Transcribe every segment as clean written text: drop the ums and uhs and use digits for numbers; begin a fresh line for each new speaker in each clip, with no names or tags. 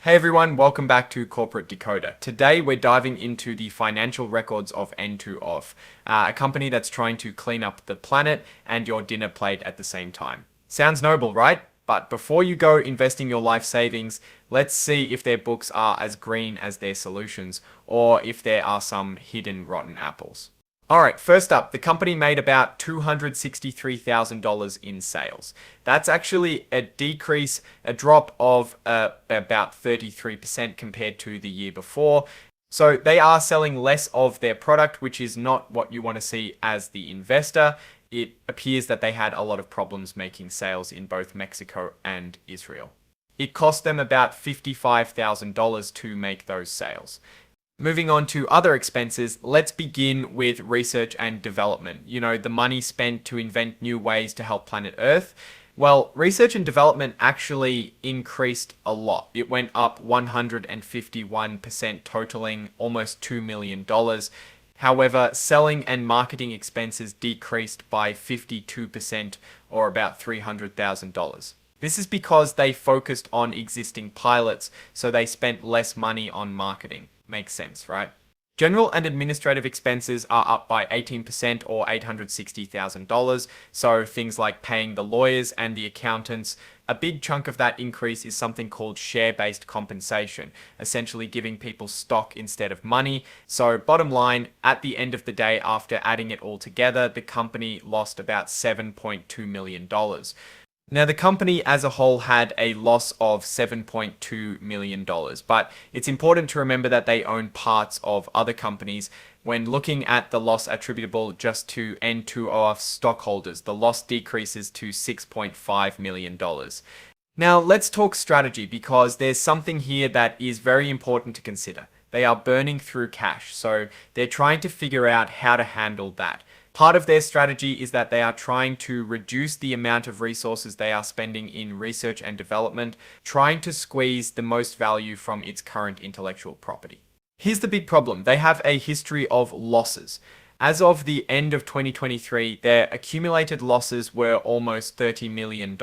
Hey everyone, welcome back to Corporate Decoder. Today we're diving into the financial records of N2OFF, a company that's trying to clean up the planet and your dinner plate at the same time. Sounds noble, right? But before you go investing your life savings, let's see if their books are as green as their solutions, or if there are some hidden rotten apples. Alright, first up, the company made about $263,000 in sales. That's actually a drop of about 33% compared to the year before. So they are selling less of their product, which is not what you want to see as the investor. It appears that they had a lot of problems making sales in both Mexico and Israel. It cost them about $55,000 to make those sales. Moving on to other expenses, let's begin with research and development. You know, the money spent to invent new ways to help planet Earth. Well, research and development actually increased a lot. It went up 151%, totaling almost $2 million. However, selling and marketing expenses decreased by 52%, or about $300,000. This is because they focused on existing pilots, so they spent less money on marketing. Makes sense, right? General and administrative expenses are up by 18%, or $860,000. So things like paying the lawyers and the accountants. A big chunk of that increase is something called share-based compensation, essentially giving people stock instead of money. So bottom line, at the end of the day, after adding it all together, the company lost about $7.2 million. Now, the company as a whole had a loss of $7.2 million, but it's important to remember that they own parts of other companies. When looking at the loss attributable just to N2OFF stockholders, the loss decreases to $6.5 million. Now, let's talk strategy, because there's something here that is very important to consider. They are burning through cash, so they're trying to figure out how to handle that. Part of their strategy is that they are trying to reduce the amount of resources they are spending in research and development, trying to squeeze the most value from its current intellectual property. Here's the big problem. They have a history of losses. As of the end of 2023, their accumulated losses were almost $30 million.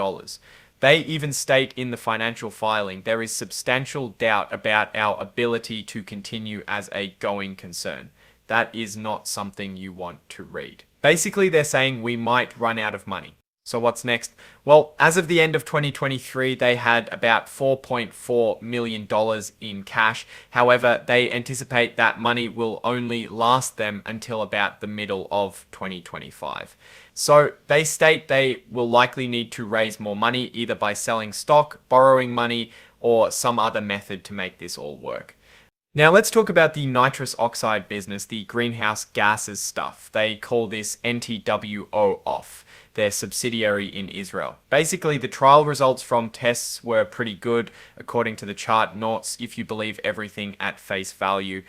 They even state in the financial filing, there is substantial doubt about our ability to continue as a going concern. That is not something you want to read. Basically, they're saying we might run out of money. So what's next? Well, as of the end of 2023, they had about $4.4 million in cash. However, they anticipate that money will only last them until about the middle of 2025. So they state they will likely need to raise more money, either by selling stock, borrowing money, or some other method to make this all work. Now let's talk about the nitrous oxide business, the greenhouse gases stuff. They call this N2OFF, their subsidiary in Israel. Basically, the trial results from tests were pretty good, according to the chart notes, if you believe everything at face value.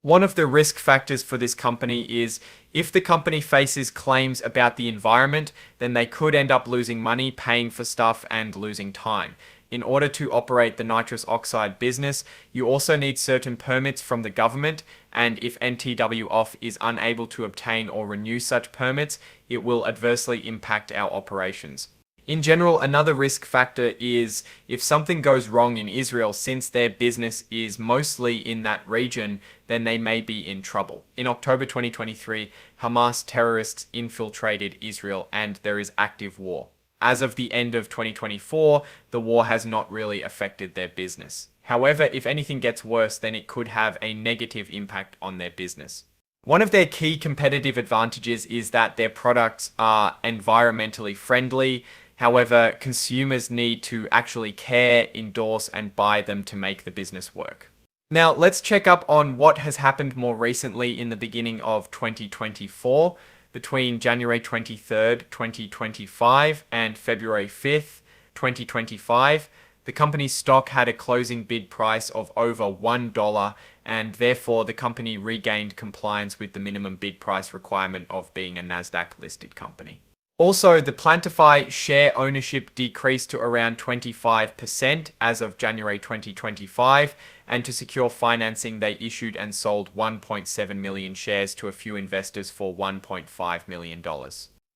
One of the risk factors for this company is if the company faces claims about the environment, then they could end up losing money, paying for stuff, and losing time. In order to operate the nitrous oxide business, you also need certain permits from the government, and if N2OFF is unable to obtain or renew such permits, it will adversely impact our operations. In general, another risk factor is if something goes wrong in Israel, since their business is mostly in that region, then they may be in trouble. In October 2023, Hamas terrorists infiltrated Israel and there is active war. As of the end of 2024, the war has not really affected their business. However, if anything gets worse, then it could have a negative impact on their business. One of their key competitive advantages is that their products are environmentally friendly. However, consumers need to actually care, endorse, and buy them to make the business work. Now, let's check up on what has happened more recently in the beginning of 2024. Between January 23rd, 2025 and February 5th, 2025, the company's stock had a closing bid price of over $1, and therefore the company regained compliance with the minimum bid price requirement of being a Nasdaq-listed company. Also, the Plantify share ownership decreased to around 25% as of January 2025, and to secure financing, they issued and sold 1.7 million shares to a few investors for $1.5 million.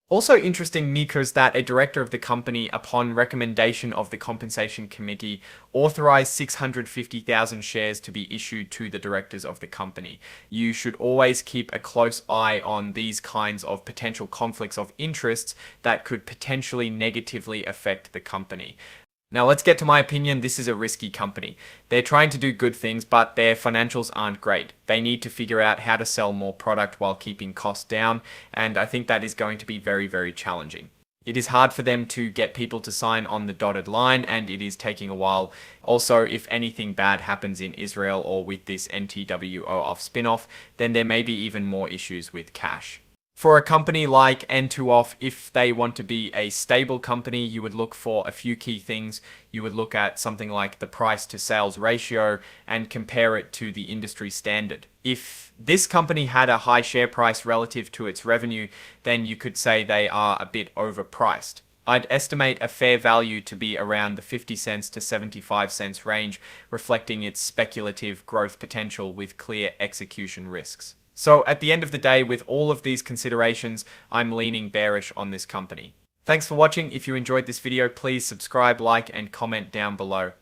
Also interesting, Nikos, that a director of the company, upon recommendation of the compensation committee, authorized 650,000 shares to be issued to the directors of the company. You should always keep a close eye on these kinds of potential conflicts of interests that could potentially negatively affect the company. Now let's get to my opinion. This is a risky company. They're trying to do good things, but their financials aren't great. They need to figure out how to sell more product while keeping costs down, and I think that is going to be very, very challenging. It is hard for them to get people to sign on the dotted line, and it is taking a while. Also, if anything bad happens in Israel or with this N2OFF spin-off, then there may be even more issues with cash. For a company like N2OFF, if they want to be a stable company, you would look for a few key things. You would look at something like the price to sales ratio and compare it to the industry standard. If this company had a high share price relative to its revenue, then you could say they are a bit overpriced. I'd estimate a fair value to be around the 50 cents to 75 cents range, reflecting its speculative growth potential with clear execution risks. So at the end of the day, with all of these considerations, I'm leaning bearish on this company. Thanks for watching. If you enjoyed this video, please subscribe, like, and comment down below.